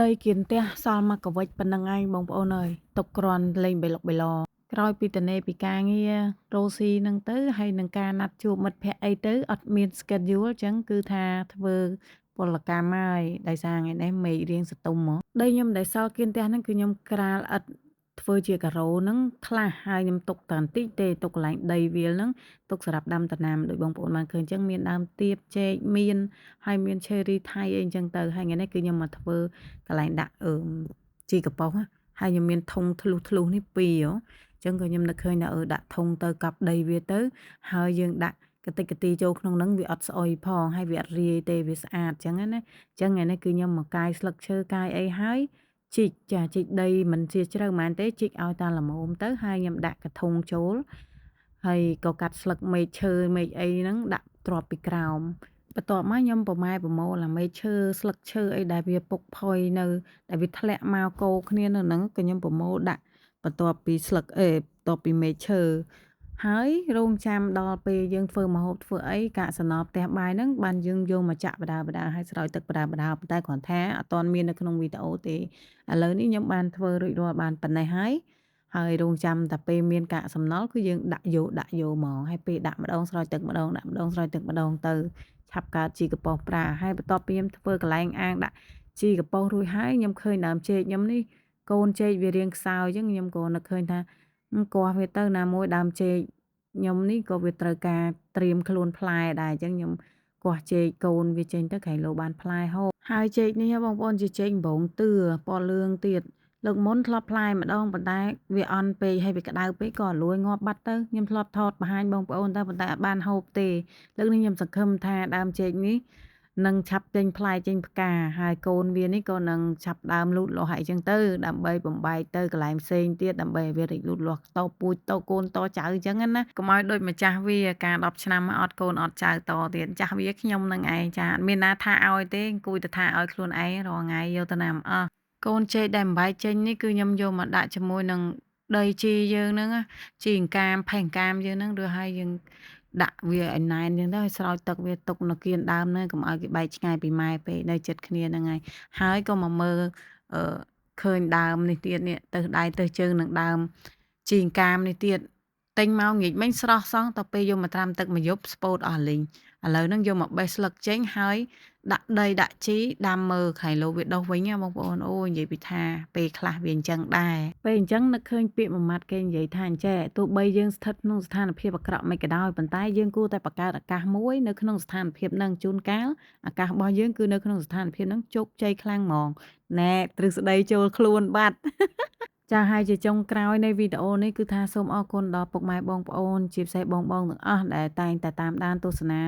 ដីគៀនផ្ទះសល់មកកវិចប៉ុណ្ណឹងឯងបងប្អូនអើយទុកគ្រាន់លេងបេឡុកបេឡក្រោយពីត្នេពីការងាររកស៊ីហ្នឹងទៅហើយនឹងការណាត់ជួបមិត្តភ័ក្តិអីទៅអត់មាន schedule អញ្ចឹងគឺថាធ្វើពលកម្មហើយដោយសារថ្ងៃនេះមេឃរៀងសន្ទុំហ្មងដីខ្ញុំដែលសល់គៀនផ្ទះហ្នឹងគឺខ្ញុំក្រាលឥដ្ឋធ្វើជាការ៉ូហ្នឹងខ្លះហើយខ្ញុំទុកតែបន្តិចទេទុកកន្លែងដីវាលហ្នឹងទុកសម្រាប់ដាំដំណាំដូចបងប្អូនបានឃើញអញ្ចឹងមានដើមទៀបចេកមានហើយមាន cherry ថៃអីអញ្ចឹងទៅហើយថ្ងៃនេះគឺខ្ញុំមកធ្វើកន្លែងដាក់ជីកប៉ុស្តិ៍ហើយខ្ញុំមានធុងធ្លុះធ្លុះនេះពីរអញ្ចឹងក៏ខ្ញុំនឹកឃើញថាដាក់ធុងទៅកាប់ដីវាទៅហើយយើងដាក់កតិកទីចូលក្នុងហ្នឹងវាអត់ស្អុយផងហើយវាអត់រាយទេវាស្អាតអញ្ចឹងណាអញ្ចឹងថ្ងៃនេះគឺខ្ញុំមកកាយស្លឹកឈើកាយអីហើយជីកជីកដីមិនជាជ្រៅហ្មងទេជីកឲ្យតាល្មមទៅហើយខ្ញុំដាក់កធុងចូលហើយក៏កាត់ស្លឹកមែកឈើមែកអីហ្នឹងដាក់ទ្រាប់ពីក្រោមបន្ទាប់មកខ្ញុំប្រម៉ែប្រមូលអាមែកឈើស្លឹកឈើអីដែលវាពុកផុយនៅដែលវាធ្លាក់មកកូរគ្នានៅហ្នឹងក៏ខ្ញុំប្រមូលដាក់បន្ទាប់ពីស្លឹកបន្ទាប់ពីមែកឈើហើយរងចាំដល់ពេលយើងធ្វើម្ហូបធ្វើអីកាកសំណល់ផ្ទះបាយហ្នឹងបានយើងយកមកចាក់បដាបដាហើយស្រោចទឹកបដាបដាប៉ុន្តែគ្រាន់ថាអត់ទាន់មាននៅក្នុងវីដេអូទេឥឡូវនេះខ្ញុំបានធ្វើរួចរាល់បានប៉ុណ្ណេះហើយរងចាំតែពេលមានកាកសំណល់គឺយើងដាក់យកហ្មងហើយពេលដាក់ម្ដងស្រោចទឹកម្ដងដាក់ម្ដងស្រោចទឹកម្ដងទៅឆាប់កើតជីកប៉ុស្តិ៍ប្រាហើយបន្ទាប់ពីខ្ញុំធ្វើកន្លែងអាងដាក់ជីកប៉ុស្តិ៍រួចហើយខ្ញុំឃើញដើមចេកខ្ញុំនេះកូនចេកវារាងខ្សោយអញ្ចឹងខ្ញុំក៏នឹកឃើញថាគាស់វាទៅណាមួយដើមចេកខ្ញុំនេះក៏វាត្រូវការត្រៀមខ្លួនផ្លែដែរអញ្ចឹងខ្ញុំគាស់ចេកកូនវាចេញទៅក្រែងលោបានផ្លែហូបហើយចេកនេះបងប្អូនជាចេកដំបងតឿពណ៌លឿងទៀតលើកមុនធ្លាប់ផ្លែម្ដងប៉ុន្តែវាអន់ពេកហើយវាក្តៅពេកក៏លួយងាប់បាត់ទៅខ្ញុំធ្លាប់ថតបង្ហាញបងប្អូនតែប៉ុន្តែអត់បានហូបទេលើកនេះខ្ញុំសង្ឃឹមថាដើមចេកនេះនឹងឆាប់ចេញផ្លែចេញផ្កាហើយកូនវានេះក៏នឹងឆាប់ដើមលូតលាស់ហើយអញ្ចឹងទៅដើម្បីបំបែកទៅកន្លែងផ្សេងទៀតដើម្បីឲ្យវារីកលូតលាស់តពូជតកូនតចៅអញ្ចឹងណាកុំឲ្យដូចម្ចាស់វាការ10ឆ្នាំអត់កូនអត់ចៅតទៀតចាស់វាខ្ញុំនឹងឯងចាអត់មានណាថាឲ្យទេអង្គុយទៅថាឲ្យខ្លួនឯងរាល់ថ្ងៃយកទៅណាមិនអស់កូនចេកដែលបំបែកចេញនេះគឺខ្ញុំយកមកដាក់ជាមួយនឹងដីជីយើងហ្នឹងជីអង្កាមផេះអង្កាមយើងហ្នឹងឬហើយយើងដាក់វាឲ្យណែនអញ្ចឹងទៅឲ្យស្រោចទឹកវាទុកនៅគៀនដើមហ្នឹងកុំឲ្យគេបែកឆ្ងាយពីម៉ែពេកនៅជិតគ្នាហ្នឹងហើយក៏មកមើលឃើញដើមនេះទៀតនេះទៅដៃទៅជើងនឹងដើមជីអង្កាមនេះទៀតទិញមកងាកមិញស្រស់សោះតទៅពេលយកមកត្រាំទឹកមួយយប់ស្ពោតអស់លីងឥឡូវហ្នឹងយកមកបេះស្លឹកចេញហើយដាក់ដីដាក់ជីដាំមើលខែលោវាដុះវិញបងប្អូនអូយនិយាយពីថាពេលខ្លះវាអញ្ចឹងដែរពេលអញ្ចឹងនឹកឃើញពាក្យមួយម៉ាត់គេនិយាយថាអញ្ចេះទោះបីយើងស្ថិតក្នុងស្ថានភាពអាក្រក់មិនក៏ដោយប៉ុន្តែយើងគួរតែបង្កើតឱកាសមួយនៅក្នុងស្ថានភាពហ្នឹងជួនកាលឱកាសរបស់យើងគឺនៅក្នុងស្ថានភាពហ្នឹងជោគជ័យខ្លាំងហ្មងណែទ្រឹស្ដីចូលខ្លួនបាត់ចាហើយជាចុងក្រោយនៃវីដេអូនេះគឺថាសូមអរគុណដល់ពុកម៉ែបងប្អូនជាពិសេសបងទាំងអស់ដែលតែងតែតាមដានទស្សនា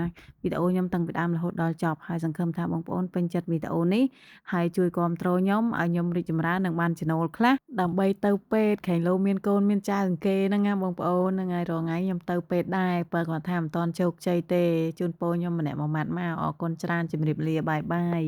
វីដេអូខ្ញុំតាំងពីដើមរហូតដល់ចប់ហើយសង្ឃឹមថាបងប្អូនពេញចិត្តវីដេអូនេះហើយជួយគាំទ្រខ្ញុំឲ្យខ្ញុំរីកចម្រើននិងបានចំណូលខ្លះដើម្បីទៅពេទ្យខែងលោមានកូនមានចៅអង្គគេហ្នឹងណាបងប្អូនហ្នឹងហើយរាល់ថ្ងៃខ្ញុំទៅពេទ្យដែរបើគាត់ថាមិនទាន់ជោគជ័យទេជូនពរខ្ញុំម្នាក់មួយម៉ាត់មកអរគុណច្រើនជម្រាបលាបាយបាយ